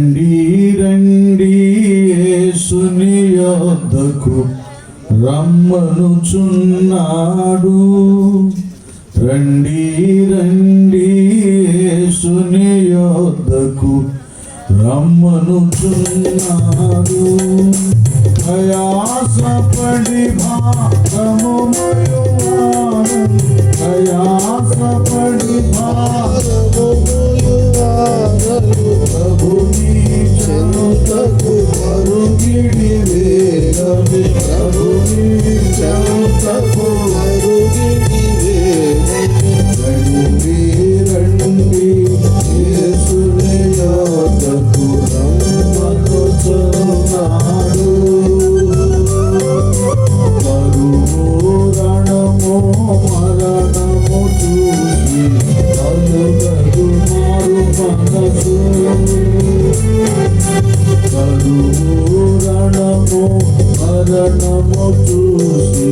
రండి యేసుని యొద్దకు రమ్మనుచున్నాడు. రండి రండి యేసుని యొద్దకు రమ్మనుచున్నాడు. ప్రయాసపడి భారము మోయువారు, ప్రయాసపడి భారము మోయువారు, ప్రభుని చెంతకు పరుగిడి వేగమే, ప్రభుని చెంతకు పరుగిడి వేగమే. రండి రండి యేసుని యొద్దకు రమ్మనుచున్నాడు. మరణము చూసి కలుగదు మారు మనసు, మరణము చూసి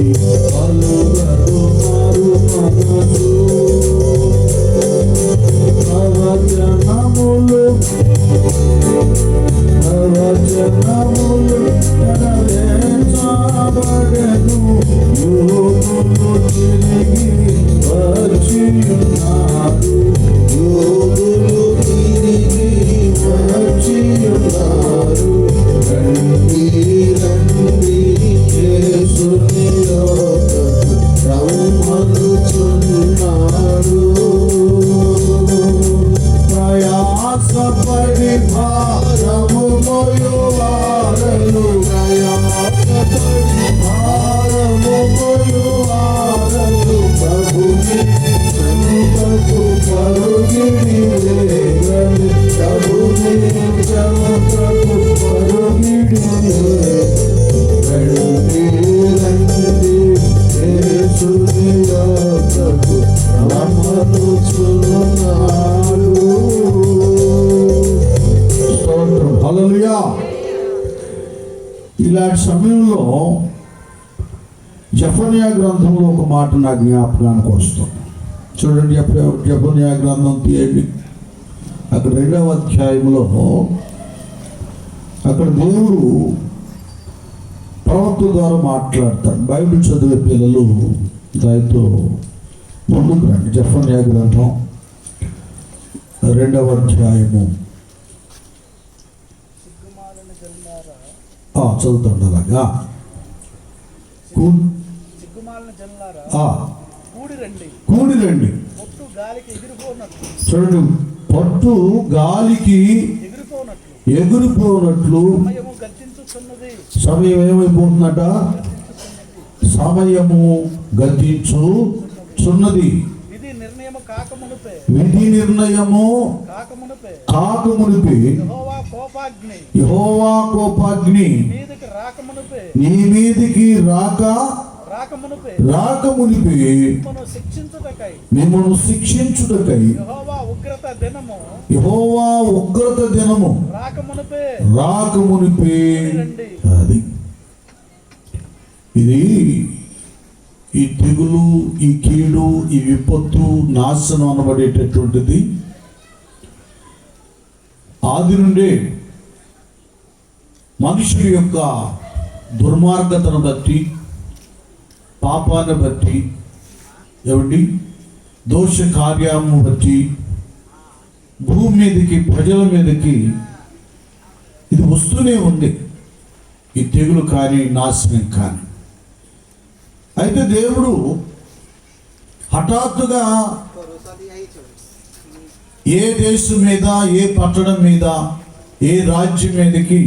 కలుగదు మారు మనసు. నవజనములు నెరవేర్చబడెను, యోగులు తిరిగి వచ్చియున్నారు, యోగులు తిరిగి వచ్చియున్నారు. రండి రండి యేసుని యొద్దకు రమ్మనుచున్నాడు. ప్రయాసపడి భారము మోయువారలు, ప్రయాసపడి భారము మోయువారలు, ప్రభుని చెంతకు పరుగిడి వేగమే, ప్రభుని చెంతకు పరుగిడి వేగమే. రండి రండి యేసుని యొద్దకు రమ్మనుచున్నాడు. హల్లెలూయా. ఇలాంటి సమయంలో జెఫన్యా గ్రంథంలో ఒక మాట నా జ్ఞాపకానికి వస్తుంది. చూడండి, జెఫన్యా గ్రంథం తీయండి. అక్కడ 2వ అధ్యాయంలో అక్కడ దేవుడు ప్రవక్త ద్వారా మాట్లాడతాడు. బైబిల్ చదివే పిల్లలు దానితో ముందుకు రండి. జెఫన్యా గ్రంథం 2వ అధ్యాయము చదువుతాడు. అలాగా కూడి రండి. చూడండి, పట్టు గాలికి ఎగిరిపోనట్లు సమయం ఏమైపోతుందట? సమయము గతించుచున్నది. విధి నిర్ణయము కాకమునిపే యెహోవా కోపాగ్ని నీ మీదికి రాకమునిపే మిమ్మల్ని శిక్షించుటకై యెహోవా ఉగ్రత దినము రాకమునిపే. అది ఇది ఈ తెగులు, ఈ కీడు, ఈ విపత్తు, నాశనం అనబడేటటువంటిది ఆది నుండే మనుషుల యొక్క దుర్మార్గతను బట్టి, పాపాన్ని బట్టి, ఏమండి దోష కార్యము బట్టి భూమి మీదకి, ప్రజల మీదకి ఇది వస్తూనే ఉంది. ఈ తెగులు కానీ, నాశనం కానీ. అయితే దేవుడు హఠాత్తుగా ఏ దేశం మీద, ఏ పట్టణం మీద, ఏ రాజ్యం మీదకి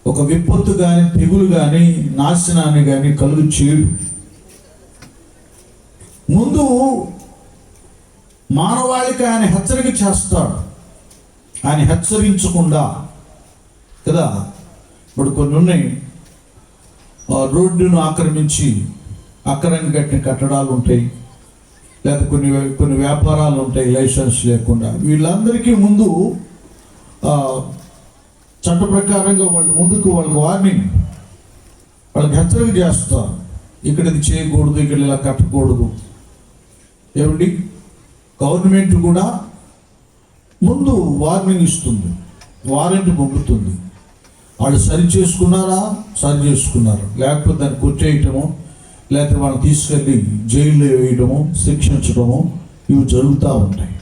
ఒక విపత్తు కానీ, తెగులు కానీ, నాశనాన్ని కానీ కలుగు చేయడు. ముందు మానవాళికి ఆయన హెచ్చరిక చేస్తాడు. ఆయన హెచ్చరించకుండా కదా. ఇప్పుడు కొన్ని ఉన్నాయి, రోడ్డును ఆక్రమించి అక్రమంగా కట్టిన కట్టడాలు ఉంటాయి, లేదా కొన్ని వ్యాపారాలు ఉంటాయి లైసెన్స్ లేకుండా. వీళ్ళందరికీ ముందు చట్ట ప్రకారంగా వాళ్ళకి వార్నింగ్, వాళ్ళకి హెచ్చరిక చేస్తారు. ఇక్కడ ఇది చేయకూడదు, ఇక్కడ ఇలా కట్టకూడదు. ఏమండి, గవర్నమెంట్ కూడా ముందు వార్నింగ్ ఇస్తుంది. వారెంట్ పంపుతుంది. వాళ్ళు సరి చేసుకున్నారా, లేకపోతే దాన్ని కొట్టేయటము, లేకపోతే వాళ్ళని తీసుకెళ్ళి జైల్లో వేయటము, శిక్షించడము, ఇవి జరుగుతూ ఉంటాయి.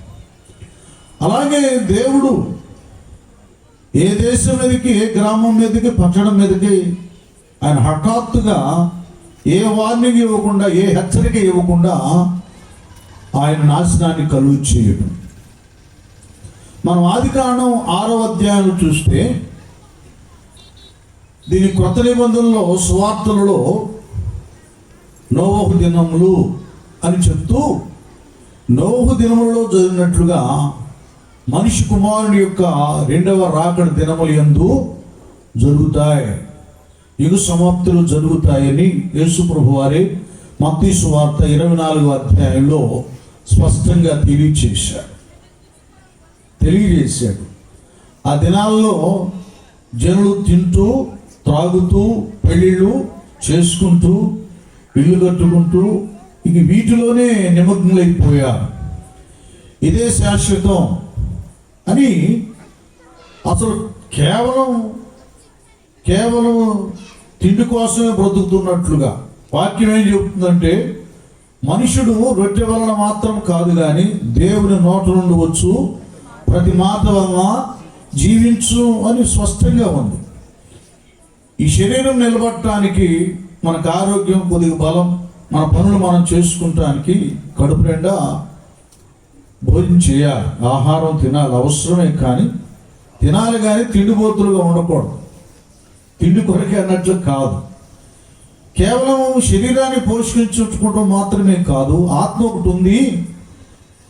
అలాగే దేవుడు ఏ దేశం మీదకి, ఏ గ్రామం మీదకి, పట్టణం మీదకి ఆయన హఠాత్తుగా ఏ వార్నింగ్ ఇవ్వకుండా, ఏ హెచ్చరిక ఇవ్వకుండా ఆయన నాశనాన్ని కలుగు చేయడం. మనం ఆదికాండం 6వ అధ్యాయం చూస్తే దీని క్రొత్త నిబంధనలో సువార్తలలో నోవహు దినములు అని చెప్తూ, నోవహు దినములలో జరిగినట్లుగా మనిషి కుమారుని యొక్క రెండవ రాకడ దినములు యందు జరుగుతాయి, యుగ సమాప్తులు జరుగుతాయని యేసు ప్రభు వారే మత్తయి సువార్త 24వ అధ్యాయంలో స్పష్టంగా తెలియజేశాడు. ఆ దినాల్లో జనులు తింటూ, త్రాగుతూ, పెళ్ళిళ్ళు చేసుకుంటూ, ఇల్లు కట్టుకుంటూ ఇక వీటిలోనే నిమగ్నులైపోయారు. ఇదే శాశ్వతం అని అసలు కేవలం తిండి కోసమే బ్రతుకుతున్నట్లుగా వాక్యం ఏం చెబుతుందంటే, మనుషుడు రొట్టె వలన మాత్రం కాదు కానీ దేవుని నోట నుండి వచ్చు ప్రతి మాట వలన జీవించు అని స్పష్టంగా ఉంది. ఈ శరీరం నిలబడటానికి, మనకు ఆరోగ్యం, కొద్దిగా బలం, మన పనులు మనం చేసుకుంటానికి కడుపు నిండా భోజనం చేయాలి, ఆహారం తినాలి, అవసరమే. కానీ తినాలి కానీ తిండిపోతులుగా ఉండకూడదు. తిండి కొరకే అన్నట్లు కాదు. కేవలం శరీరాన్ని పోషించుకోవడం మాత్రమే కాదు, ఆత్మ ఒకటి ఉంది,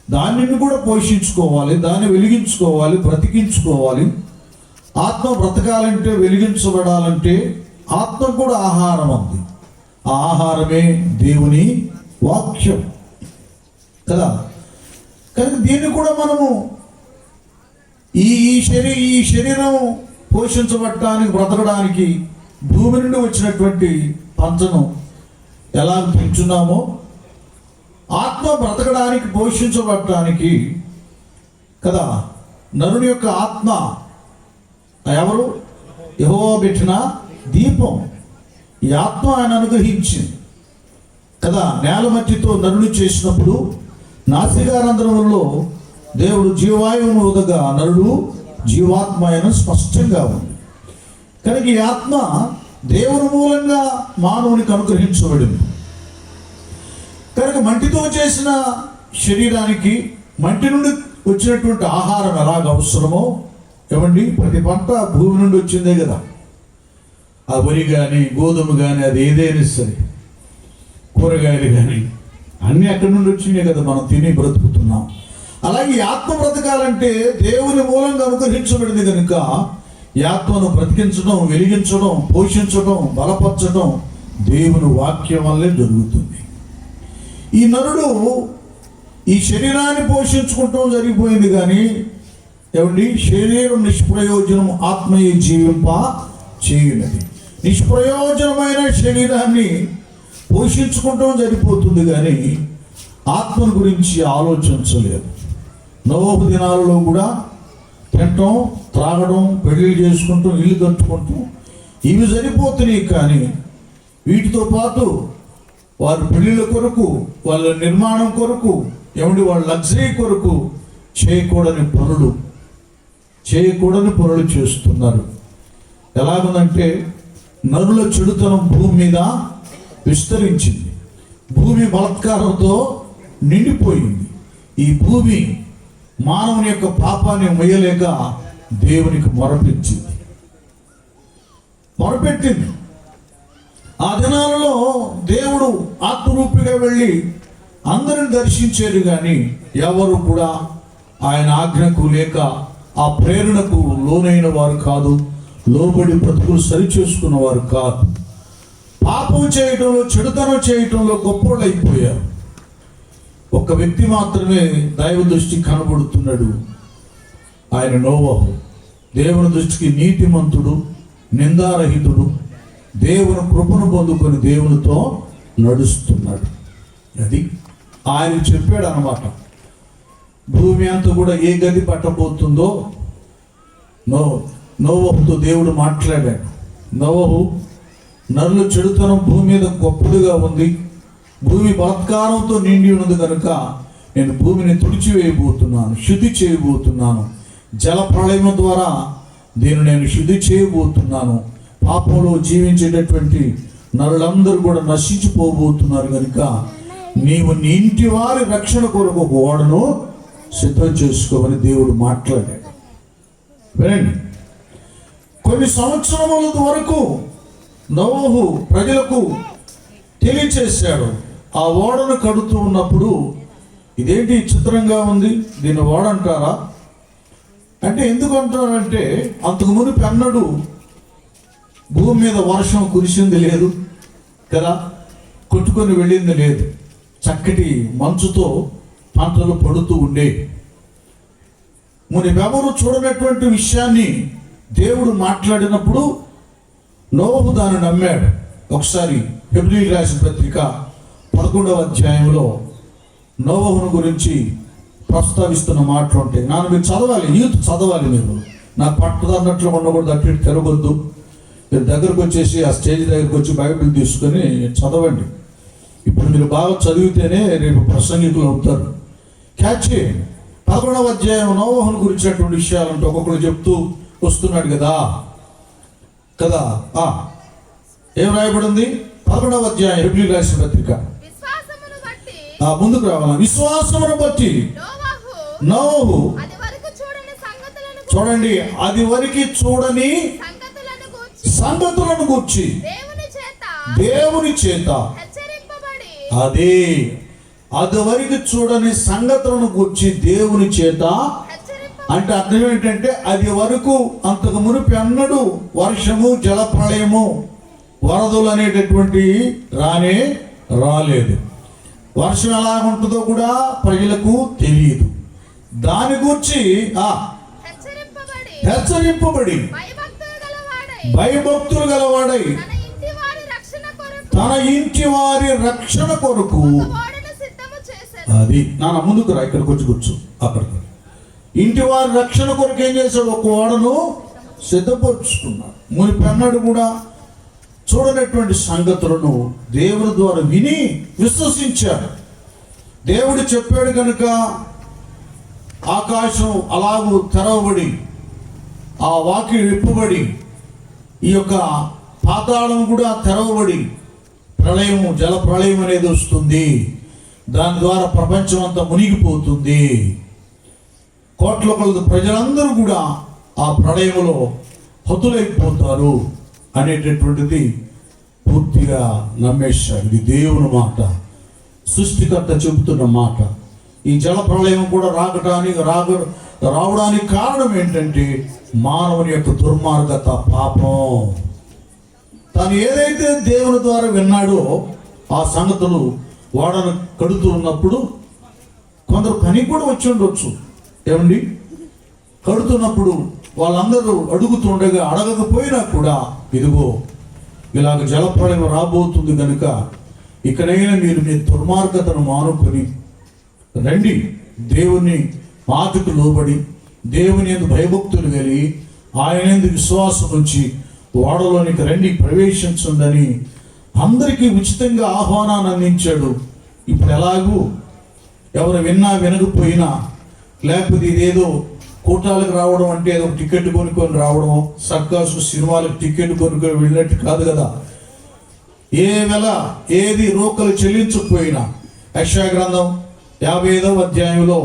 దానిని కూడా పోషించుకోవాలి, దాన్ని వెలిగించుకోవాలి, బ్రతికించుకోవాలి. ఆత్మ బ్రతకాలంటే, వెలిగించబడాలంటే ఆత్మ కూడా ఆహారం ఉంది. ఆ ఆహారమే దేవుని వాక్యం కదా. కనుక దీన్ని కూడా మనము ఈ శరీరం పోషించబడటానికి, బ్రతకడానికి భూమి నుండి వచ్చినటువంటి పంటను ఎలా పెంచున్నామో, ఆత్మ బ్రతకడానికి, పోషించబడటానికి కదా. నరుని యొక్క ఆత్మ ఎవరు? యెహోవా పెట్టిన దీపం. ఈ ఆత్మ ఆయన అనుగ్రహించింది కదా. నేల మట్టితో నరుని చేసినప్పుడు నాసికారంధ్రములో దేవుడు జీవాయువును వదగా నరుడు జీవాత్మ అయిన స్పష్టంగా ఉంది. కనుక ఈ ఆత్మ దేవుని మూలంగా మానవునికి అనుగ్రహించబడింది. కనుక మంటితో చేసిన శరీరానికి మంటి నుండి వచ్చినటువంటి ఆహారం ఎలాగ అవసరమో, ఏమండి, ప్రతి పంట భూమి నుండి వచ్చిందే కదా. ఆ వరి కానీ, గోధుమ కానీ, అది ఏదైనా సరే, కూరగాయలు కానీ అన్నీ అక్కడి నుండి వచ్చినాయి కదా, మనం తిని బ్రతుకుతున్నాం. అలాగే ఈ ఆత్మ బ్రతకాలంటే దేవుని మూలంగా అనుగ్రహించబడింది కనుక ఈ ఆత్మను బ్రతికించడం, వెలిగించడం, పోషించడం, బలపరచడం దేవుని వాక్యం వల్లే జరుగుతుంది. ఈ నరుడు ఈ శరీరాన్ని పోషించుకుంటాం జరిగిపోయింది కానీ, ఏమండి, శరీరం నిష్ప్రయోజనం, ఆత్మయే జీవింప చేయనది. నిష్ప్రయోజనమైన శరీరాన్ని పోషించుకుంటాం జరిగిపోతుంది కానీ ఆత్మను గురించి ఆలోచించలేదు. నోవహు దినాలలో కూడా తినటం, త్రాగడం, పెళ్లి చేసుకుంటాం, ఇల్లు కట్టుకుంటాం, ఇవి సరిపోతున్నాయి. కానీ వీటితో పాటు వారి పెళ్లిళ్ళ కొరకు, వాళ్ళ నిర్మాణం కొరకు, ఏమండి, వాళ్ళ లగ్జరీ కొరకు చేయకూడని పనులు చేస్తున్నారు. ఎలాగుందంటే, నరుల చెడుతనం భూమి మీద విస్తరించింది. భూమి బలాత్కారంతో నిండిపోయింది. ఈ భూమి మానవుని యొక్క పాపాన్ని మొయ్యలేక దేవునికి మొరపెట్టింది. ఆ దినాలలో దేవుడు ఆత్మరూపిగా వెళ్ళి అందరిని దర్శించారు కానీ ఎవరు కూడా ఆయన ఆజ్ఞకు లేక ఆ ప్రేరణకు లోనైన వారు కాదు, లోబడి బ్రతుకులు సరిచేసుకున్న వారు కాదు. పాపం చేయటంలో, చెడుతనం చేయటంలో గొప్పోళ్ళు అయిపోయారు. ఒక వ్యక్తి మాత్రమే దైవ దృష్టికి కనబడుతున్నాడు, ఆయన నోవహు. దేవుని దృష్టికి నీతిమంతుడు, నిందారహితుడు, దేవుని కృపను పొందుకొని దేవునితో నడుస్తున్నాడు. అది ఆయన చెప్పాడు అన్నమాట. భూమి అంతా కూడా ఏ గది పట్టబోతుందో నోవహుతో దేవుడు మాట్లాడాడు. నోవహు, నరుల చెడుతనం భూమి మీద గొప్పదిగా ఉంది, భూమి బలాత్కారంతో నిండి ఉన్నది కనుక నేను భూమిని తుడిచివేయబోతున్నాను, శుద్ధి చేయబోతున్నాను. జల ప్రళయం ద్వారా దీన్ని నేను శుద్ధి చేయబోతున్నాను. పాపంలో జీవించేటటువంటి నరులందరూ కూడా నశించిపోబోతున్నారు కనుక నీవు నీ ఇంటి వారి రక్షణ కొరకు ఒక ఓడను సిద్ధం చేసుకోమని దేవుడు మాట్లాడాడు. వినండి, కొన్ని సంవత్సరముల వరకు నోవహు ప్రజలకు తెలియచేశాడు. ఆ ఓడను కడుతూ ఉన్నప్పుడు ఇదేంటి చిత్రంగా ఉంది, దీన్ని ఓడ అంటారా అంటే ఎందుకు అంటారంటే అంతకు మునుపు అన్నడు భూమి మీద వర్షం కురిసింది లేదు కదా, కొట్టుకొని వెళ్ళింది లేదు, చక్కటి మంచుతో పంటలు పడుతూ ఉండే. మునిపెవరు చూడనటువంటి విషయాన్ని దేవుడు మాట్లాడినప్పుడు నోవహు దాన్ని నమ్మాడు. ఒకసారి హెబ్రీయులకు రాసిన పత్రిక 11వ అధ్యాయంలో నోవహును గురించి ప్రస్తావిస్తున్న మాటలు ఉంటాయి. మీరు చదవాలి, యూత్ చదవాలి. మీరు నాకు పట్టుదన్నట్లు ఉండకూడదు, అటు ఇటు తిరగొద్దు. మీరు దగ్గరకు వచ్చేసి ఆ స్టేజ్ దగ్గరకు వచ్చి బైబిల్ తీసుకొని చదవండి. ఇప్పుడు మీరు బాగా చదివితేనే రేపు ప్రసంగికులు అవుతారు. క్యాచ్ చేయండి. 11వ అధ్యాయం నోవహును గురించినటువంటి విషయాలంటే ఒక్కొక్కరు చెప్తూ వస్తున్నాడు కదా. ఏం రాయబడింది? 11వ అధ్యాయం హెబ్రీయులకు రాసిన పత్రిక ముందుకు రావాలా. విశ్వాసమును బట్టి నోవహు, చూడండి, అది వరకు చూడని సంగతులను గూర్చి దేవుని చేత, అది వరకు చూడని సంగతులను గూర్చి దేవుని చేత అంటే అర్థం ఏంటంటే అది వరకు అంతకు మునుపు అన్నడు వర్షము, జల ప్రళయము, వరదలు అనేటటువంటి రాలేదు. వర్షం ఎలా ఉంటుందో కూడా ప్రజలకు తెలియదు. దాని గురించి హెచ్చరింపబడి భయభక్తులు గలవాడై తన ఇంటి వారి రక్షణ కొరకు అది ముందుకు రా, ఇక్కడికి వచ్చి కూర్చో. అక్కడికి ఇంటి వారి రక్షణ కొరకు ఏం చేశాడు? ఒక ఓడను సిద్ధపరుచుకున్నాడు. మునిపెన్నడు కూడా చూడనటువంటి సంగతులను దేవుని ద్వారా విని విశ్వసించాడు. దేవుడు చెప్పాడు కనుక ఆకాశం అలాగూ తెరవబడి, ఆ వాకిలి విప్పబడి, ఈ యొక్క పాతాళం కూడా తెరవబడి ప్రళయం, జల ప్రళయం అనేది వస్తుంది. దాని ద్వారా ప్రపంచం అంతా మునిగిపోతుంది. కోట్ల కొలది ప్రజలందరూ కూడా ఆ ప్రళయంలో హతులైపోతారు అనేటటువంటిది పూర్తిగా నమ్మేశాడు. ఇది దేవుని మాట, సృష్టికర్త చెబుతున్న మాట. ఈ జల ప్రళయం కూడా రావడానికి కారణం ఏంటంటే మానవుని యొక్క దుర్మార్గత, పాపం. తను ఏదైతే దేవుని ద్వారా విన్నాడో ఆ సంగతులు వాడను కడుతూ ఉన్నప్పుడు కొందరు పని కూడా వచ్చి ఉండొచ్చు. ఏమండి, కడుతున్నప్పుడు వాళ్ళందరూ అడుగుతుండగా అడగకపోయినా కూడా ఇదిగో ఇలాగ జలప్రళయం రాబోతుంది కనుక ఇక్కడైనా మీరు మీ దుర్మార్గతను మానుకొని రండి, దేవుని మాటకు లోబడి దేవుని యందు భయభక్తులు కలిగి ఆయన యందు విశ్వాసం ఉంచి ఓడలోనికి రండి, ప్రవేశించండి అందరికీ ఉచితంగా ఆహ్వానాన్ని అందించాడు. ఇప్పుడు ఎలాగూ ఎవరు విన్నా వినకపోయినా, లేకపోతే ఇదేదో కూటాలకు రావడం అంటే ఏదో టికెట్ కొనుక్కొని రావడం, సర్కస్ సినిమాలకు టికెట్ కొనుక్కొని వెళ్ళినట్టు కాదు కదా. ఏది రోకలు చెల్లించకపోయినా యెషయా గ్రంథం 55వ అధ్యాయంలో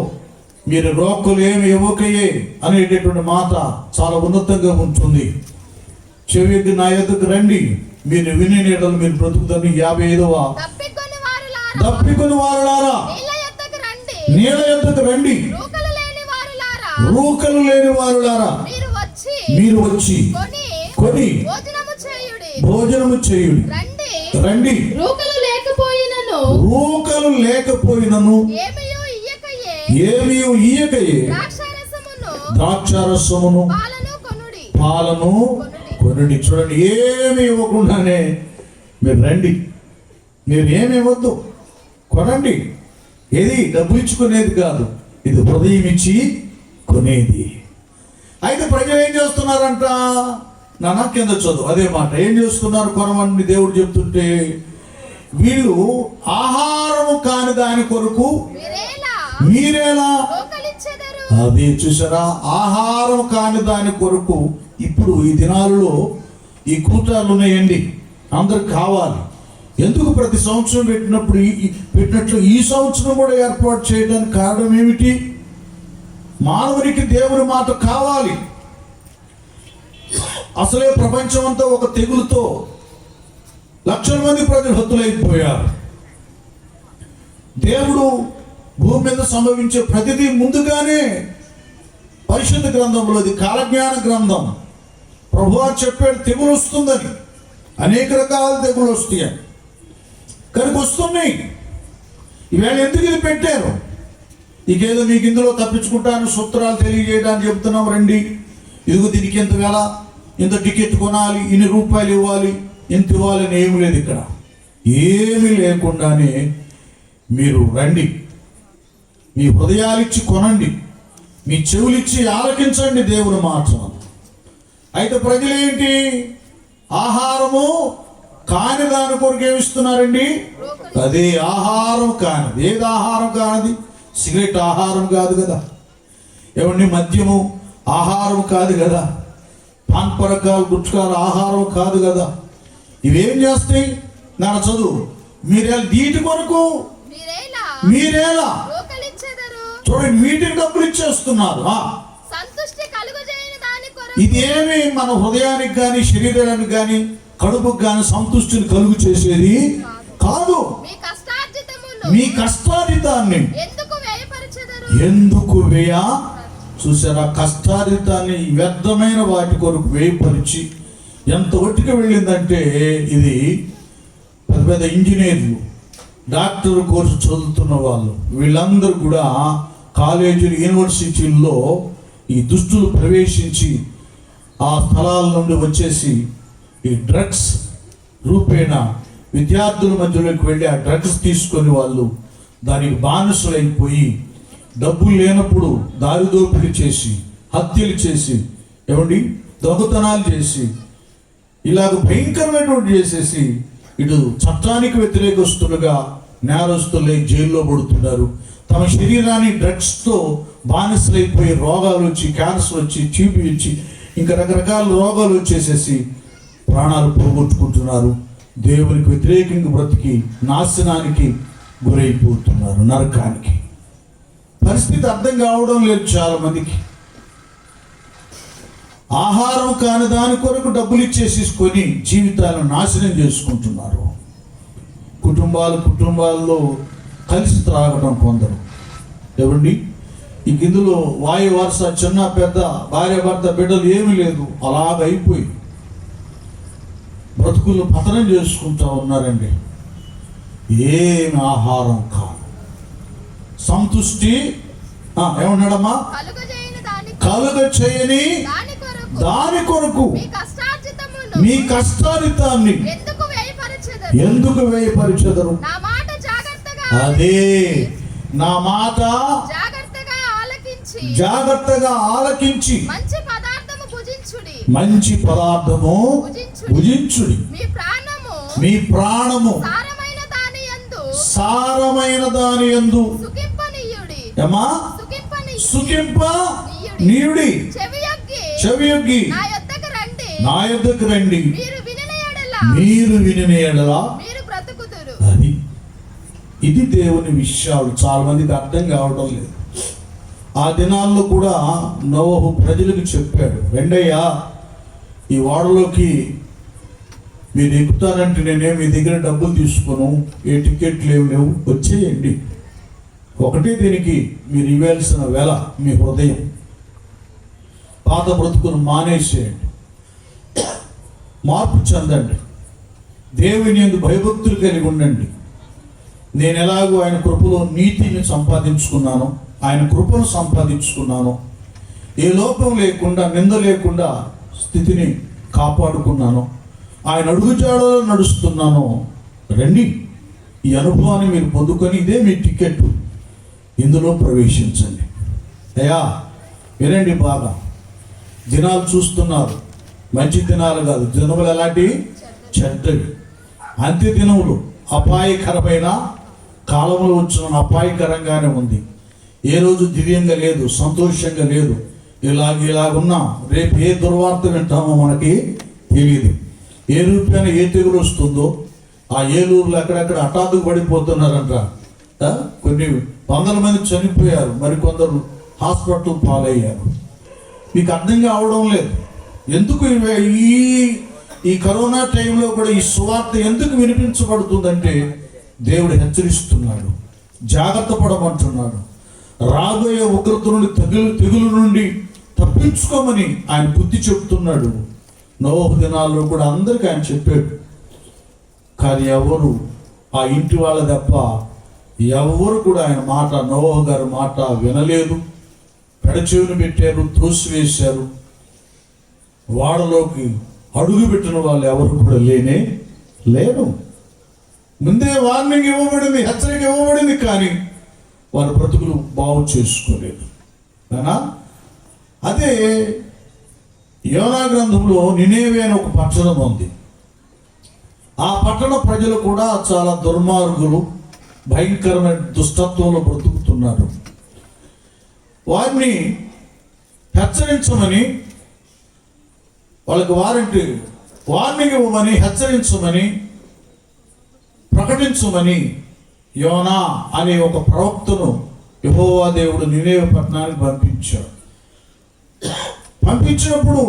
మీరు రోకలు ఏమి ఇవ్వకయే అనేటటువంటి మాట చాలా ఉన్నతంగా ఉంటుంది. చెవికి నా యొద్దకు రండి, మీరు వినే నీడలు మీరు బ్రతుకుతారు. 55వ దప్పికొని వారులారా నీళ్ళ యొద్దకు రండి, రూకలు లేని వారులారా మీరు వచ్చి కొని భోజనము చేయుడి. రండి, రూకలు లేకపోయినను ఏమీ ఇయ్యకయే ద్రాక్షారసమును పాలను కొనుడి. చూడండి, ఏమి ఇవ్వకుండానే మీరు రండి, మీరు ఏమి ఇవ్వద్దు, కొనండి. ఏది డబ్బు ఇచ్చుకునేది కాదు, ఇది హృదయం ఇచ్చి కొనేది. అయితే ప్రజలు ఏం చేస్తున్నారంట? నాన్న కింద చదువు అదే మాట. ఏం చేస్తున్నారు కొనమని దేవుడు చెప్తుంటే, వీళ్ళు ఆహారము కాని దాని కొరకు మీరేలా. అది చూసారా, ఆహారం కాని దాని కొరకు. ఇప్పుడు ఈ దినాలలో ఈ కూటాలు ఉన్నాయండి, అందరికి కావాలి. ఎందుకు ప్రతి సంవత్సరం పెట్టినట్లు ఈ సంవత్సరం కూడా ఏర్పాటు చేయడానికి కారణం ఏమిటి? మానవునికి దేవుని మాట కావాలి. అసలే ప్రపంచం అంతా ఒక తెగులుతో లక్షల మంది ప్రజలు హతులైపోయారు. దేవుడు భూమి మీద సంభవించే ప్రతిదీ ముందుగానే పరిశుద్ధ గ్రంథంలో, ఇది కాలజ్ఞాన గ్రంథం, ప్రభువా చెప్పాడు తెగులు వస్తుందని. అనేక రకాల తెగులు వస్తాయని, కనుక వస్తున్నాయి. ఈవేళ ఎందుకు ఇది పెట్టారు? ఇకేదో మీకు ఇందులో తప్పించుకుంటాను సూత్రాలు తెలియజేయడానికి చెప్తున్నాం రండి. ఇదిగో దీనికి ఎంత వేళ, ఇంత టికెట్ కొనాలి, ఇన్ని రూపాయలు ఇవ్వాలి, ఇంత ఇవ్వాలని ఏమి లేదు. ఇక్కడ ఏమీ లేకుండానే మీరు రండి, మీ హృదయాలిచ్చి కొనండి, మీ చెవులిచ్చి ఆలకించండి దేవుని మాటను. అయితే ప్రజలేంటి? ఆహారము కాని దాని కొరకు ఏమిస్తున్నారండి? అదే ఆహారం కానిది. ఏది ఆహారం కానిది? సిగరెట్ ఆహారం కాదు కదా, ఏమండి మద్యము ఆహారం కాదు కదా, పాన్పరకాలు గుట్కాలు ఆహారం కాదు కదా. ఇవేం చేస్తాయి? నా చదువు మీరేలా వీటి కొరకు మీరేలా చూడండి, వీటికి డబ్బులు ఇచ్చేస్తున్నారు. ఇదేమి మన హృదయానికి కానీ శరీరానికి కానీ కడుపుకు కానీ సంతృష్టిని కలుగు చేసేది కాదు. మీ కష్టార్జితాన్ని ఎందుకు వ్యయ? చూసారా, కష్టార్జితాన్ని వ్యర్థమైన వాటి కొరకు వ్యయపరిచి ఎంత ఒట్టికి వెళ్ళిందంటే, ఇది పెద్ద పెద్ద ఇంజనీర్లు, డాక్టర్ కోర్సు చదువుతున్న వాళ్ళు, వీళ్ళందరూ కూడా కాలేజీలు, యూనివర్సిటీల్లో ఈ దుస్తులు ప్రవేశించి ఆ స్థలాల నుండి వచ్చేసి ఈ డ్రగ్స్ రూపేణ విద్యార్థుల మధ్యలోకి వెళ్ళి ఆ డ్రగ్స్ తీసుకొని వాళ్ళు దానికి బానిసలైపోయి, డబ్బులు లేనప్పుడు దారిదోపిడీ చేసి, హత్యలు చేసి, ఏమండి దొంగతనాలు చేసి, ఇలాగ భయంకరమైనటువంటి చేసేసి ఇటు చట్టానికి వ్యతిరేకస్తులుగా నేరస్తులై జైల్లో పడుతున్నారు. తమ శరీరాన్ని డ్రగ్స్తో బానిసలైపోయి రోగాలు వచ్చి, క్యాన్సర్ వచ్చి, టీబీ వచ్చి, ఇంకా రకరకాల రోగాలు వచ్చేసేసి ప్రాణాలు పోగొట్టుకుంటున్నారు. దేవునికి వ్యతిరేకంగా బ్రతికి నాశనానికి గురైపోతున్నారు, నరకానికి. పరిస్థితి అర్థం కావడం లేదు చాలా మందికి. ఆహారం కాని దాని కొరకు డబ్బులు ఇచ్చేసేసుకొని జీవితాలను నాశనం చేసుకుంటున్నారు. కుటుంబాల్లో కలిసి త్రాగడం కొందరు. ఏమండి ఇందులో వాయు వరుస, చిన్న పెద్ద, భార్య భర్త, బిడ్డలు ఏమీ లేదు, అలాగైపోయి బ్రతుకులు పతనం చేసుకుంటూ ఉన్నారండి. ఏమి ఆహారం కాదు, సంతుష్టి ఏమన్నాడమ్మా? కలుగ చేయని దాని కొరకు మీ కష్టార్జితాన్ని ఎందుకు వ్యయపరిచెదరు? అదే నా మాట జాగ్రత్తగా ఆలకించి మంచి పదార్థము భుజించుడి. మీ ప్రాణము సారమైన దాని యందు సుఖింప నీయుడి. చెవియొగ్గి నా యొద్దకు రండి, మీరు వినిన యెడల. అది ఇది దేవుని విషయాలు చాలా మందికి అర్థం కావడం లేదు. ఆ దినాల్లో కూడా నోవహు ప్రజలకు చెప్పాడు, రెండయ్యా ఈ ఓడలోకి మీరు ఎక్కుతారంటే నేనే మీ దగ్గర డబ్బులు తీసుకోను, ఏ టికెట్లు ఏమి లేవు, వచ్చేయండి. ఒకటే దీనికి మీరు ఇవ్వాల్సిన వేళ మీ హృదయం, పాత బ్రతుకును మానేసేయండి, మార్పు చెందండి, దేవుని యందు భయభక్తులు కలిగి ఉండండి. నేను ఎలాగో ఆయన కృపలో నీతిని సంపాదించుకున్నాను, ఆయన కృపను సంపాదించుకున్నాను, ఏ లోపం లేకుండా, నింద లేకుండా స్థితిని కాపాడుకున్నాను, ఆయన అడుగుజాడలో నడుస్తున్నాను. రండి, ఈ అనుభవాన్ని మీరు పొందుకొని ఇదే మీ టికెట్, ఇందులో ప్రవేశించండి. అయ్యా వినండి బాగా, దినాలు చూస్తున్నారు. మంచి దినాలు కాదు, దినములు ఎలాంటి చెడ్డవి. అంత్య దినములు అపాయకరమైన కాలంలో వచ్చిన అపాయకరంగానే ఉంది. ఏ రోజు దివ్యంగా లేదు, సంతోషంగా లేదు. ఇలాగున్నా రేపు ఏ దుర్వార్త వింటామో మనకి తెలియదు. ఏ రూపాయన ఏ తెగులు వస్తుందో. ఆ ఏలూరులో అక్కడక్కడ హఠాత్తుగా పడిపోతున్నారంట. కొన్ని వందల మంది చనిపోయారు, మరికొందరు హాస్పిటల్ పాలయ్యారు. మీకు అర్థం కావడం లేదు. ఎందుకు ఈ కరోనా టైంలో కూడా ఈ సువార్త ఎందుకు వినిపించబడుతుందంటే దేవుడు హెచ్చరిస్తున్నాడు, జాగ్రత్త పడమంటున్నాడు. రాబోయే ఉగ్రత నుండి తెగులు నుండి తప్పించుకోమని ఆయన బుద్ధి చెప్తున్నాడు. నోవహు దినాల్లో కూడా అందరికీ ఆయన చెప్పాడు. కానీ ఎవరు ఆ ఇంటి వాళ్ళ తప్ప ఎవరు కూడా ఆయన మాట, నోవహు గారి మాట వినలేదు. పెడచెవిని పెట్టారు, త్రోసివేశారు. వాడలోకి అడుగు పెట్టిన వాళ్ళు ఎవరు కూడా లేరు. ముందే వార్నింగ్ ఇవ్వబడింది, హెచ్చరిక ఇవ్వబడింది, కానీ వారి బ్రతుకులు బాగు చేసుకోలేదు. అదే యోనా గ్రంథంలో నినేవే అనే ఒక పట్టణం ఉంది. ఆ పట్టణ ప్రజలు కూడా చాలా దుర్మార్గులు, భయంకరమైన దుష్టత్వంలో బ్రతుకుతున్నారు. వారిని హెచ్చరించమని, వాళ్ళకి వార్నింగ్ ఇవ్వమని, హెచ్చరించమని, ప్రకటించమని యోనా అనే ఒక ప్రవక్తను యెహోవా దేవుడు నినేవే పట్టణానికి పంపించాడు. పంపించినప్పుడు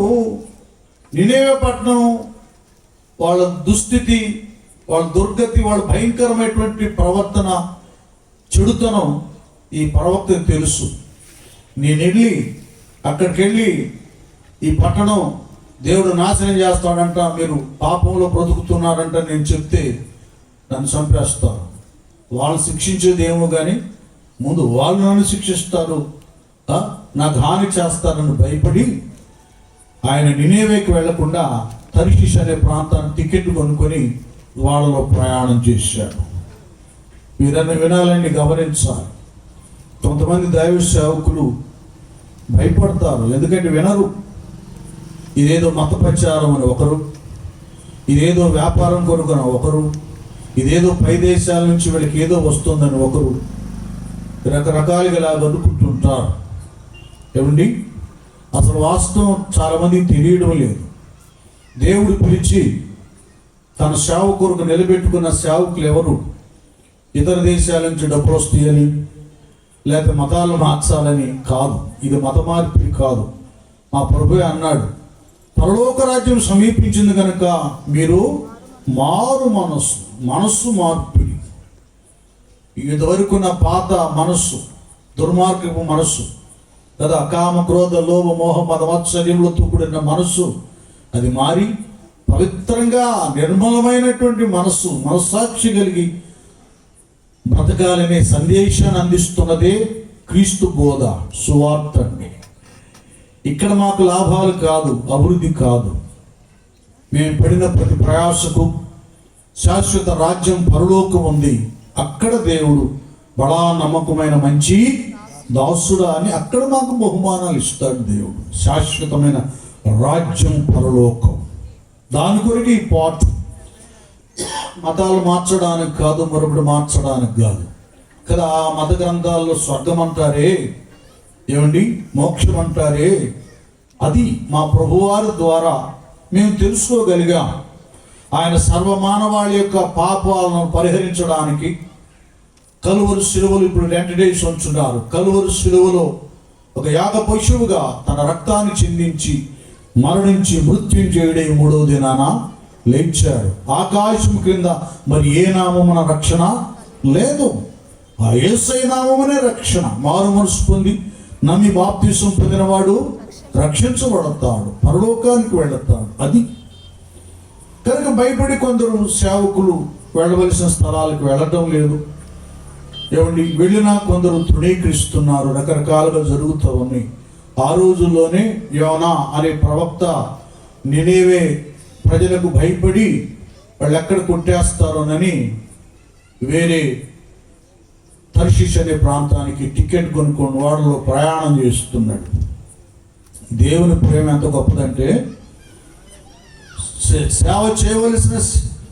నినేవే పట్టణం వాళ్ళ దుస్థితి, వాళ్ళ దుర్గతి, వాళ్ళ భయంకరమైనటువంటి ప్రవర్తన, చెడుతనం ఈ ప్రవక్తకు తెలుసు. నేను అక్కడికి వెళ్ళి ఈ పట్టణం దేవుడు నాశనం చేస్తాడంట, మీరు పాపంలో బ్రతుకుతున్నారంట నేను చెప్తే నన్ను చంపేస్తారు. వాళ్ళు శిక్షించేది ఏమో కానీ ముందు వాళ్ళు నన్ను శిక్షిస్తారు, నాకు హాని చేస్తారని భయపడి ఆయన నినేవేకి వెళ్లకుండా తర్షీషు అనే ప్రాంతాన్ని టికెట్ కొనుక్కొని వాళ్ళలో ప్రయాణం చేశాడు. వీరన్నీ వినాలని గమనించాలి. కొంతమంది దైవ సేవకులు భయపడతారు, ఎందుకంటే వినరు. ఇదేదో మత ప్రచారం అని ఒకరు, ఇదేదో వ్యాపారం కొనుక్కొని ఒకరు, ఇదేదో పై దేశాల నుంచి వీళ్ళకి ఏదో వస్తుందని ఒకరు, రకరకాలుగా ఇలా అనుకుంటుంటారు. ఏమండి, అసలు వాస్తవం చాలామందికి తెలియడం లేదు. దేవుడు పిలిచి తన సేవకులకు నిలబెట్టుకున్న సేవకులు ఎవరు ఇతర దేశాల నుంచి డబ్బులు వస్తాయని లేకపోతే మతాలు మార్చాలని కాదు. ఇది మత మార్పిడి కాదు. మా ప్రభువే అన్నాడు, పరలోక రాజ్యం సమీపించింది కనుక మీరు మారు మనస్సు మార్పిడి. ఇదివరకు నా పాత మనస్సు, దుర్మార్గపు మనస్సు కదా, కామ క్రోధ లోభ మోహ మదమత్సర్యములతో కూడిన మనస్సు, అది మారి పవిత్రంగా నిర్మలమైనటువంటి మనస్సాక్షి కలిగి బ్రతకాలనే సందేశాన్ని అందిస్తున్నదే క్రీస్తు బోధ, సువార్త. ఇక్కడ మాకు లాభాలు కాదు, అభివృద్ధి కాదు. మేము పడిన ప్రతి ప్రయాసకు శాశ్వత రాజ్యం పరలోకం ఉంది. అక్కడ దేవుడు బడా నమ్మకమైన మంచి దాసుడా అని అక్కడ మాకు బహుమానాలు ఇస్తాడు దేవుడు. శాశ్వతమైన రాజ్యం పరలోకం. దాని కొరకు ఈ పాటు మతాలు మార్చడానికి కాదు, మరొకటి మార్చడానికి కాదు కదా. ఆ మత గ్రంథాల్లో స్వర్గం అంటారే, ఏమండి మోక్షం అంటారే, అది మా ప్రభువారి ద్వారా మేము తెలుసుకోగలిగాం. ఆయన సర్వమానవాళి యొక్క పాపాలను పరిహరించడానికి కలువరు శిలువలు ఇప్పుడు 2 days ఉంచున్నారు. కలువరు శిలువలో ఒక యాగ పశువుగా తన రక్తాన్ని చిందించి మరణించి మృత్యుంజయుడై 3వ దినాన లేచాడు. ఆకాశం క్రింద మరి ఏ నామమున రక్షణ లేదు, ఆ యేసయ్య నామమునే రక్షణ. మారు మనసు పొంది నమ్మి బాప్తిసం పొందినవాడు రక్షించబడతాడు, పరలోకానికి వెళతాడు. అది కనుక భయపడి కొందరు సేవకులు వెళ్ళవలసిన స్థలాలకు వెళ్ళటం లేదు. ఏమండి, వెళ్ళినా కొందరు తృణీకరిస్తున్నారు, రకరకాలుగా జరుగుతూ ఉన్నాయి. ఆ రోజుల్లోనే యోనా అనే ప్రవక్త నినేవే ప్రజలకు భయపడి వాళ్ళు ఎక్కడ కొట్టేస్తారోనని వేరే తర్షీషు అనే ప్రాంతానికి టికెట్ కొనుక్కొని వాళ్ళలో ప్రయాణం చేస్తున్నాడు. దేవుని ప్రేమ ఎంత గొప్పదంటే, సేవ చేయవలసిన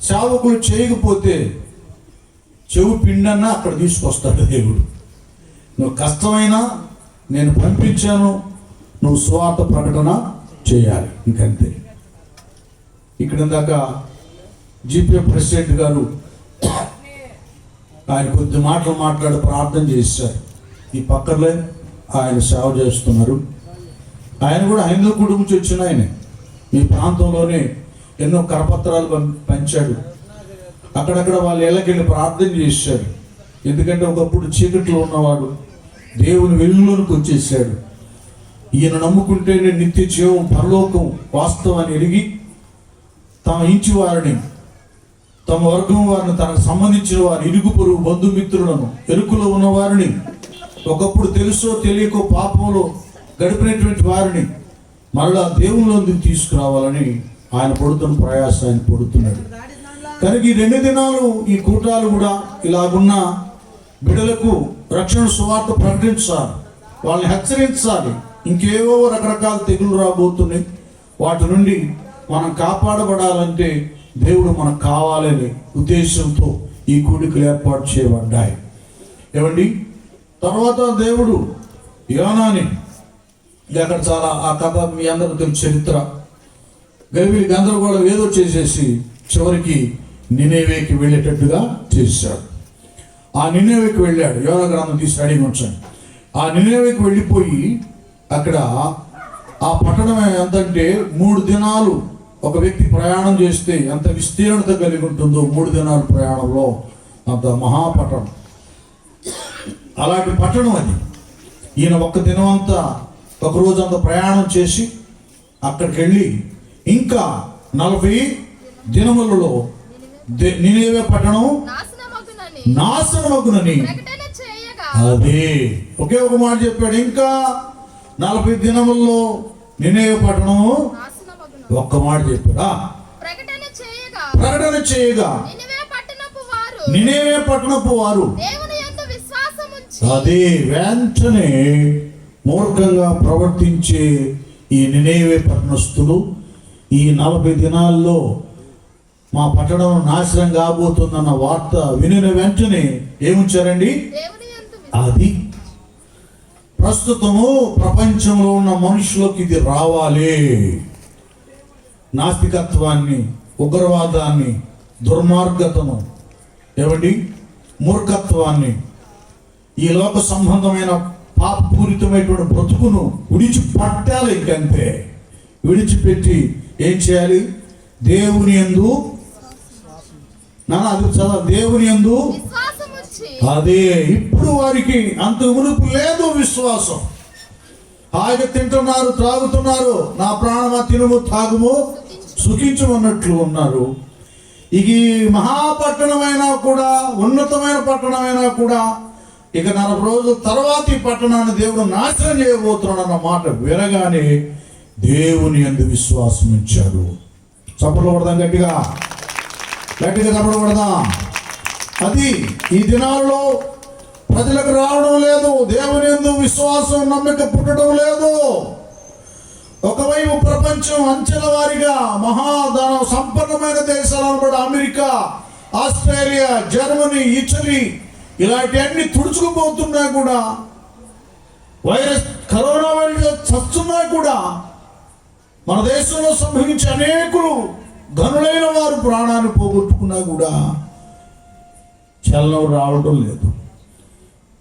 సేవకులు చేయకపోతే చెవు పిండన్నా అక్కడ తీసుకొస్తాడు దేవుడు. నువ్వు కష్టమైనా నేను పంపించాను, నువ్వు సువార్త ప్రకటన చేయాలి, ఇంకంతే. ఇక్కడ ఇందాక జీపీఏ ప్రెసిడెంట్ గారు ఆయన కొద్ది మాటలు మాట్లాడి ప్రార్థన చేశారు. ఈ పక్కనే ఆయన సేవ చేస్తున్నారు. ఆయన కూడా హైందవ కుటుంబం నుంచి వచ్చిన ఆయనే. ఈ ప్రాంతంలోనే ఎన్నో కరపత్రాలు పంచాడు. అక్కడక్కడ వాళ్ళ ఇళ్ళకెళ్ళి ప్రార్థన చేశాడు. ఎందుకంటే ఒకప్పుడు చీకట్లో ఉన్నవాడు దేవుని వెలుగులోనికి వచ్చేసాడు. ఈయన నమ్ముకుంటేనే నిత్య జీవం, పరలోకం వాస్తవాన్ని ఎరిగి తమ ఇంటి వారిని, తమ వర్గం వారిని, తనకు సంబంధించిన వారి ఇరుగు పొరుగు బంధుమిత్రులను, ఎరుకులో ఉన్న వారిని, ఒకప్పుడు తెలుసో తెలియకో పాపంలో గడిపినటువంటి వారిని మరలా దేవునిలోకి తీసుకురావాలని ఆయన పడుతున్న ప్రయాస ఆయన పడుతున్నాడు. కనుక ఈ 2 దినాలు ఈ కూటాలు కూడా ఇలాగున్న బిడ్డలకు రక్షణ సువార్త ప్రకటించాలి, వాళ్ళని హెచ్చరించాలి. ఇంకేవో రకరకాల తెగులు రాబోతున్నాయి, వాటి నుండి మనం కాపాడబడాలంటే దేవుడు మనకు కావాలనే ఉద్దేశంతో ఈ కూడికలు ఏర్పాటు చేయబడ్డాయి. ఏమండి, తర్వాత దేవుడు యోనాని, అక్కడ చాలా ఆ కథ మీ అందరూ తెలుసు, చరిత్ర. గలిబిలి గందరగోళం ఏదో చేసేసి చివరికి నినేవేకి వెళ్ళేటట్టుగా చేశాడు. ఆ నినేవేకి వెళ్ళాడు. యోనా గ్రంథం తీసి అడిగి ఉంచండి. ఆ నినేవేకి వెళ్ళిపోయి అక్కడ ఆ పట్టణం ఎంతంటే 3 దినాలు ఒక వ్యక్తి ప్రయాణం చేస్తే ఎంత విస్తీర్ణత కలిగి ఉంటుందో, 3 దినాల ప్రయాణంలో అంత మహాపట్టణం. అలాంటి పట్టణం అది. ఈయన ఒక్క దినం అంతా, ఒక రోజు అంత ప్రయాణం చేసి అక్కడికి వెళ్ళి ఇంకా 40 దినములలో నినేవే పట్టణం నాశనమగునని అదే ఒకే ఒక మాట చెప్పాడు. ఇంకా 40 దినముల్లో నినేవే పట్టణము, ఒక్క మాట చెప్పాడా, ప్రకటన చేయగా నినేవే పట్టణపు వారు అదే వెంటనే మూర్ఖంగా ప్రవర్తించే ఈ నినేవే పట్టణస్థులు ఈ 40 దినాల్లో మా పట్టణం నాశనం కాబోతుందన్న వార్త వినిన వెంటనే ఏముంచారండి? అది ప్రస్తుతము ప్రపంచంలో ఉన్న మనుషులకు ఇది రావాలి. నాస్తికత్వాన్ని, ఉగ్రవాదాన్ని, దుర్మార్గతను, ఏమండి మూర్ఖత్వాన్ని, ఈ లోక సంబంధమైన పాపపూరితమైనటువంటి బ్రతుకును విడిచిపెట్టాలి. ఇంకంతే. విడిచిపెట్టి ఏం చేయాలి? దేవుని యందు అది చదువు, దేవుని యందు అదే. ఇప్పుడు వారికి అంత మునుపు లేదు విశ్వాసం. హాయిగా తింటున్నారు, త్రాగుతున్నారు, నా ప్రాణమా తినుము తాగుము సుఖించమన్నట్లు ఉన్నారు. ఇక ఈ మహాపట్టణమైనా కూడా, ఉన్నతమైన పట్టణమైనా కూడా ఇక 40 రోజుల తర్వాత ఈ పట్టణాన్ని దేవుడు నాశనం చేయబోతున్నాడు అన్న మాట వినగానే దేవుని యందు విశ్వాసం ఇచ్చారు. చప్పట్లు కొడదాం, గట్టిగా గట్టిగా చప్పట్లు కొడదాం. అది ఈ దినాల్లో ప్రజలకు రావడం లేదు. దేవుని యందు విశ్వాసం, నమ్మిక పుట్టడం లేదు. ఒకవైపు ప్రపంచం అంచెల వారిగా మహాధన సంపన్నమైన దేశాలు అనబడి అమెరికా, ఆస్ట్రేలియా, జర్మనీ, ఇటలీ ఇలాంటివన్నీ తుడుచుకుపోతున్నా కూడా, వైరస్ కరోనా వైరస్ చస్తున్నా కూడా, మన దేశంలో సంభవించే అనేకులు ధనులైన వారు ప్రాణాన్ని పోగొట్టుకున్నా కూడా చలనం రావడం లేదు.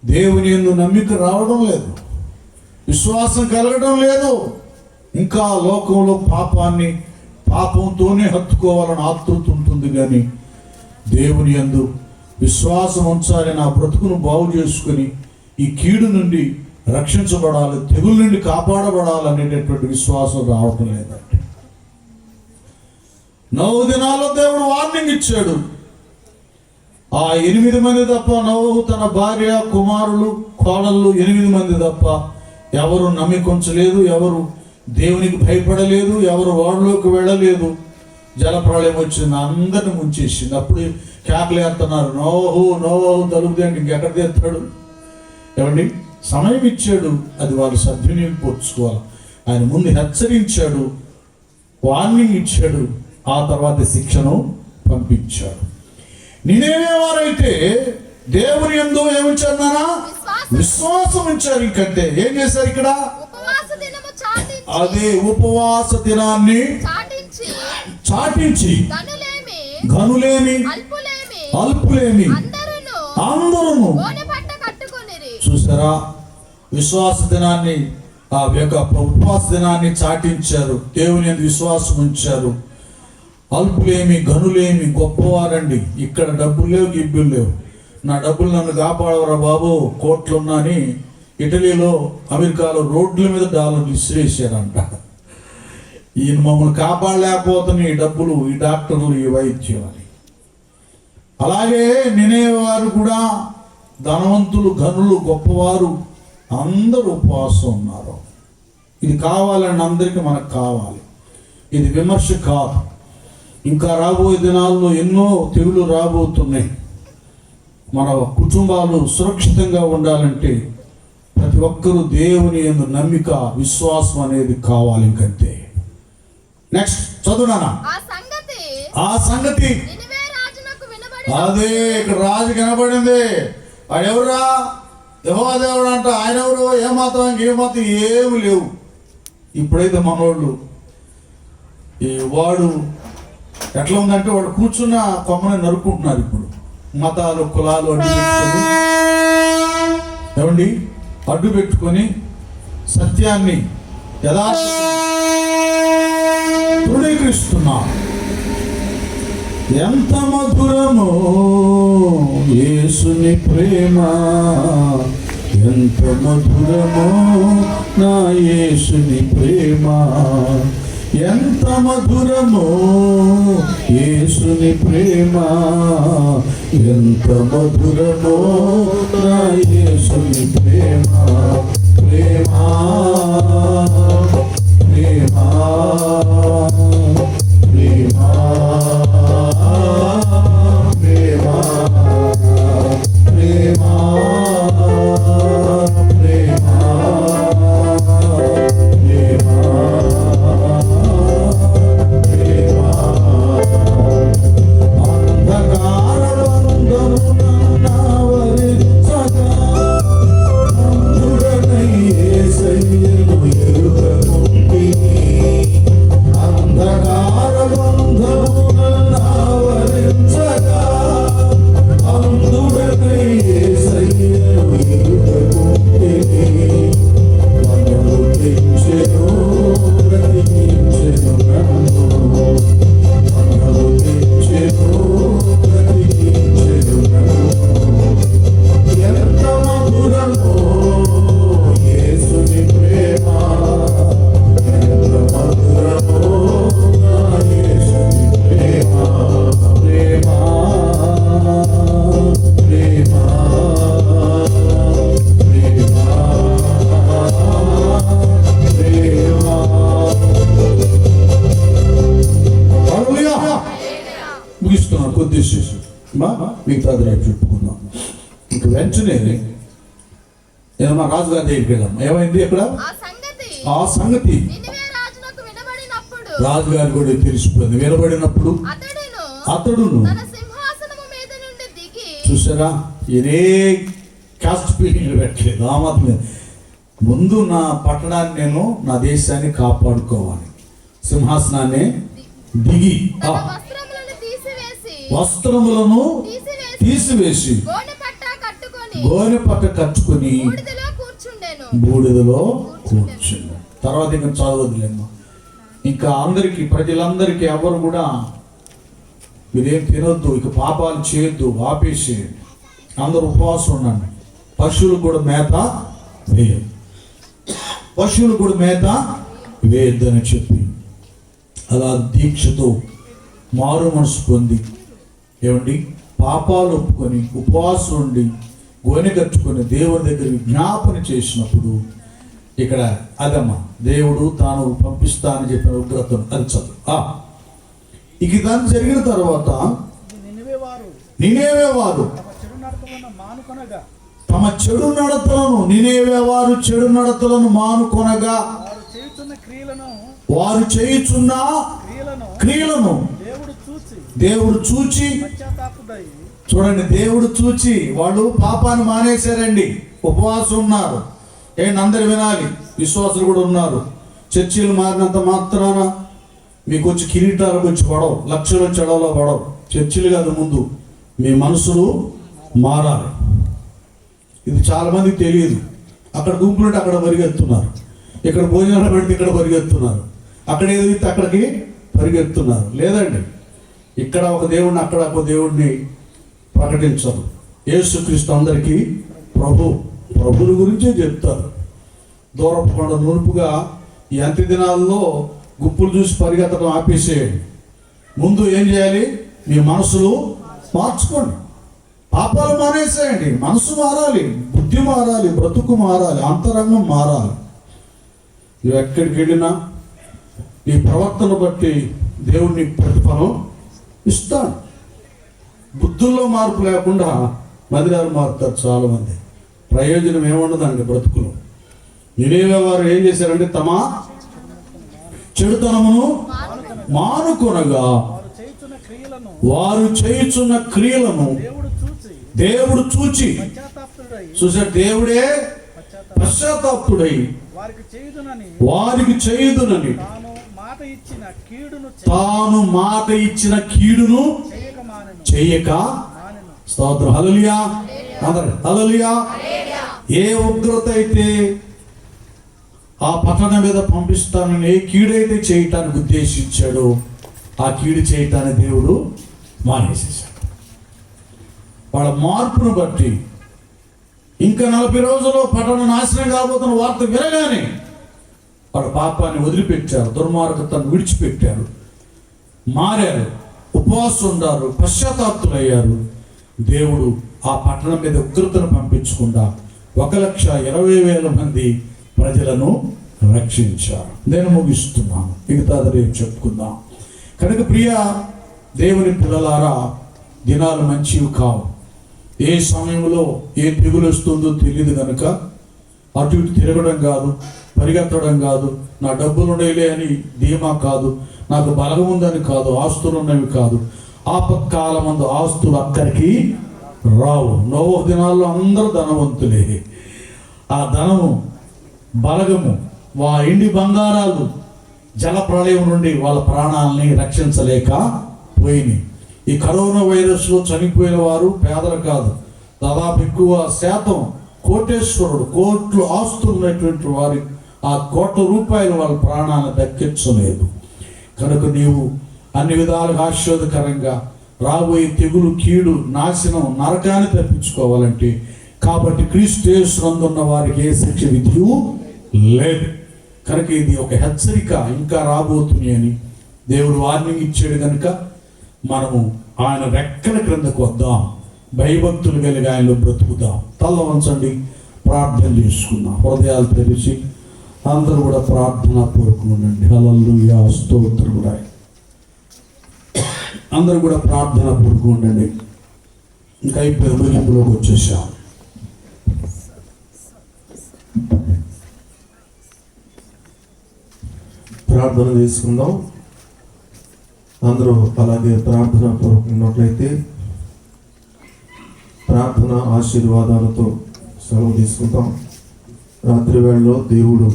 దేవుని యందు నమ్మిక రావడం లేదు. విశ్వాసం కలగడం లేదు. ఇంకా లోకంలో పాపంతోనే హత్తుకోవాలని ఆతృత ఉంటుంది. కానీ దేవుని యందు విశ్వాసం ఉంచాలి, నా బ్రతుకును బాగు చేసుకుని ఈ కీడు నుండి రక్షించబడాలి, తెగుల నుండి కాపాడబడాలి అనేటటువంటి విశ్వాసం రావటం లేదండి. 9 దినాల్లో దేవుడు వార్నింగ్ ఇచ్చాడు. ఆ 8 మంది తప్ప, నోవహు తన భార్య, కుమారులు, కోడళ్ళు 8 మంది తప్ప ఎవరు నమ్మికొంచలేదు, ఎవరు దేవునికి భయపడలేదు, ఎవరు ఓడలోకి వెళ్ళలేదు. జలప్రళయం వచ్చింది, అందరిని ముంచేసింది. అప్పుడు కేకలేస్తున్నారు, నోవహు నోవహు తలుపు దేంటి, ఇంకెక్కడ తెస్తాడు? ఏమండి, సమయం ఇచ్చాడు, అది వాళ్ళు సద్వినియోగపరుచుకోవాలి. ఆయన ముందు హెచ్చరించాడు, వార్నింగ్ ఇచ్చాడు, ఆ తర్వాత శిక్షను పంపించాడు. నినేవే వారైతే దేవుని యందు ఏమించారు నానా? విశ్వాసం ఉంచారు. ఇంకంటే ఏం చేశారు ఇక్కడ? అదే ఉపవాస దినాన్ని చాటించి ఘనులేమి అల్పులేమి అందరూ చూసారా, విశ్వాస దినాన్ని ఆ యొక్క ఉపవాస దినాన్ని చాటించారు, దేవుని యందు విశ్వాసం ఉంచారు. అల్పులేమి ఘనులేమి గొప్పవారండి. ఇక్కడ డబ్బులు లేవు, గిబ్బులు లేవు. నా డబ్బులు నన్ను కాపాడవరా బాబు, కోట్లున్నాని ఇటలీలో అమెరికాలో రోడ్ల మీద డాలర్లు విసిరేసారంట. ఈయన మమ్మల్ని కాపాడలేకపోతున్న ఈ డబ్బులు, ఈ డాక్టర్లు, ఈ వైద్యం అని. అలాగే నినేవారు కూడా ధనవంతులు, ఘనులు, గొప్పవారు అందరూ ఉపవాసం ఉన్నారు. ఇది కావాలని అందరికీ మనకు కావాలి. ఇది విమర్శ కాదు. ఇంకా రాబోయే దినాల్లో ఎన్నో తెగులు రాబోతున్నాయి. మన కుటుంబాలు సురక్షితంగా ఉండాలంటే ప్రతి ఒక్కరూ దేవుని యందు నమ్మిక, విశ్వాసం అనేది కావాలి. ఇంకంతే. నెక్స్ట్ చదువునా? ఆ సంగతి అదే ఇక్కడ రాజు కనబడింది. వాడు ఎవరురా? యెహోవా దేవుడు అంట. ఆయన ఎవరు? ఏ మతం, ఏ మతం ఏమి లేవు. ఇప్పుడైతే మనోళ్ళు వాడు ఎట్లా ఉందంటే వాడు కూర్చున్న కొమ్మని నరుక్కుంటున్నారు. ఇప్పుడు మతాలు, కులాలు ఏమండి అడ్డు పెట్టుకొని సత్యాన్ని తృణీకరిస్తున్నారు. ఎంత మధురమో యేసుని ప్రేమ, ఎంత మధురమో నా యేసుని ప్రేమ, ఎంత మధురమో యేసుని ప్రేమ, ఎంత మధురమో నా యేసుని ప్రేమ. ప్రేమ ప్రేమ ప్రేమ ప్రేమ ప్రేమ మిగతాది రేపు చెప్పుకుందాం. ఇంక వెంటనే ఏమన్నా రాజుగారి దగ్గరికి వెళ్ళాం. ఏమైంది అక్కడ? ఆ సంగతి రాజుగారి కూడా తెలిసిపోయింది. వినబడినప్పుడు అతడును చూసారా, ఇదే కాస్ట్ ఫీలింగ్ పెట్టలేదు. ఆ మాత్రమే ముందు నా పట్టణాన్ని నేను, నా దేశాన్ని కాపాడుకోవాలి. సింహాసనాన్ని దిగి వస్త్రములను తీసివేసి గోనె పట్ట కట్టుకుని బూడిదలో కూర్చుండు. తర్వాత ఇంకా చదవదులేమో. ఇంకా అందరికి, ప్రజలందరికీ ఎవరు కూడా మీరేం తినొద్దు, ఇక పాపాలు చేయొద్దు, ఆపేసేయండి, అందరూ ఉపవాసం ఉండండి, పశువులు కూడా మేత వేయదు, పశువులు కూడా మేత వేయొద్దని చెప్పి అలా దీక్షతో మారు మనసు పొంది ఏమండి పాపాలు ఒప్పుకొని ఉపవాసం ఉండి గోనె కట్టుకొని దేవుని దగ్గర విజ్ఞాపన చేసినప్పుడు ఇక్కడ అదమ్మా దేవుడు తాను పంపిస్తానని చెప్పిన ఉగ్రతను అది చదువు. ఇక దాన్ని జరిగిన తర్వాత నినేవే వారు తమ చెడు నడతలను, నినేవే వారు చెడు నడతలను మానుకొనగా వారు చేయుచున్న క్రియలను దేవుడు చూచి, చూడండి, దేవుడు చూచి వాళ్ళు పాపాన్ని మానేశారండి, ఉపవాసం ఉన్నారు. అందరు వినాలి, విశ్వాసులు కూడా ఉన్నారు. చర్చిలు మారినంత మాత్రాన మీకు వచ్చి కిరీటాలకు వచ్చి పడవు, లక్షలు చెడవలో పడవు. చర్చిలు కాదు, ముందు మీ మనసులు మారాలి. ఇది చాలా మందికి తెలియదు. అక్కడ గుంపులుంటే అక్కడ పరిగెత్తున్నారు, ఇక్కడ భోజనాలు పెడితే ఇక్కడ పరిగెత్తున్నారు, అక్కడ ఏదైతే అక్కడికి పరిగెత్తున్నారు. లేదండి, ఇక్కడ ఒక దేవుడిని అక్కడ ఒక దేవుడిని ప్రకటించరు. యేసుక్రీస్తు అందరికీ ప్రభుల గురించే చెప్తారు. దూరపు కొండ నునుపుగా ఈ అంత్య దినాల్లో గుంపులు చూసి పరిగెత్తడం ఆపేసేయండి. ముందు ఏం చేయాలి? మీ మనసులు మార్చుకోండి, పాపాలు మానేసేయండి. మనసు మారాలి, బుద్ధి మారాలి, బ్రతుకు మారాలి, అంతరంగం మారాలి. నువ్వు ఎక్కడికి వెళ్ళినా నీ ప్రవర్తన బట్టి దేవుడిని ప్రతిఫలం ఇస్తాడు. బుద్ధుల్లో మార్పు లేకుండా మదిరాలు మారుతారు చాలామంది. ప్రయోజనం ఏముండదండి బ్రతుకులు. నినేవే వారు ఏం చేశారంటే తమ చెడుతనమును మానుకొనగా వారు చేయుచున్న క్రియలను దేవుడు చూచి, చూసాడు, దేవుడే పశ్చాత్తాపుడై వారికి చేయుదునని తాను మాట ఇచ్చిన కీడును చెయ్యక. స్తోత్రం, హల్లెలూయా, హల్లెలూయా. ఏ ఉగ్రత అయితే ఆ పట్టణం మీద పంపిస్తానని, ఏ కీడైతే చేయటానికి ఉద్దేశించాడో ఆ కీడు చేయటానికి దేవుడు మానేసేసాడు. వాళ్ళ మార్పును బట్టి ఇంకా 40 రోజుల్లో పట్టణం నాశనం కాబోతున్న వార్త వినగానే వాళ్ళ పాపాన్ని వదిలిపెట్టారు, దుర్మార్గతను విడిచిపెట్టారు, మారారు, ఉపవాసం ఉన్నారు, పశ్చాత్తాపులయ్యారు. దేవుడు ఆ పట్టణం మీద ఉగ్రతను పంపించకుండా 1,20,000 మంది ప్రజలను రక్షించారు. నేను ముగిస్తున్నాను, మిగతా రేపు చెప్పుకుందాం. కనుక ప్రియ దేవుని పిల్లలారా, దినాలు మంచివి కావు. ఏ సమయంలో ఏ తెగులు వస్తుందో తెలియదు. కనుక అటు ఇటు తిరగడం కాదు, పరిగెత్తడం కాదు, నా డబ్బులు ఉండేలే అని ధీమా కాదు, నాకు బలం ఉందని కాదు, ఆస్తులు ఉన్నవి కాదు. ఆపత్కాలమందు ఆస్తులు అక్కడికి రావు. నోవహు దినాల్లో అందరూ ధనవంతులే. ఆ ధనము, బలగము, ఎండి బంగారాలు జల ప్రళయం నుండి వాళ్ళ ప్రాణాలని రక్షించలేక పోయినాయి. ఈ కరోనా వైరస్లో చనిపోయిన వారు పేదలు కాదు, దాదాపు ఎక్కువ శాతం కోటేశ్వరుడు, కోట్లు ఆస్తులు ఉన్నటువంటి వారి ఆ ₹1,00,00,000 వాళ్ళ ప్రాణాలను దక్కించలేదు. కనుక నీవు అన్ని విధాలుగా ఆశీర్వాదకరంగా రాబోయే తెగులు, కీడు, నాశనం, నరకాన్ని తప్పించుకోవాలంటే, కాబట్టి క్రీస్తు యేసునందు ఉన్న వారికి ఏ శిక్ష విధియు లేదు. కనుక ఇది ఒక హెచ్చరిక, ఇంకా రాబోతుంది అని దేవుడు వార్నింగ్ ఇచ్చాడు. కనుక మనము ఆయన రెక్కల క్రిందకు వద్దాం, భయభక్తులు కలిగి ఆయనలో బ్రతుకుదాం. తల వంచండి, ప్రార్థన చేసుకుందాం. హృదయాలు తెరిచి అందరూ కూడా ప్రార్థన పూర్వకండి. హల్లెలూయా, స్తోత్రములు. అందరూ కూడా ప్రార్థన పూర్వకం ఉండండి. ఇంకా అయిపోయి ముగింపులోకి వచ్చేసాం. ప్రార్థన చేసుకుందాం. అందరూ అలాగే ప్రార్థన పూర్వకం ఉన్నట్లయితే ప్రార్థన ఆశీర్వాదాలతో సెలవు తీసుకుంటాం. రాత్రి వేళలో దేవుడు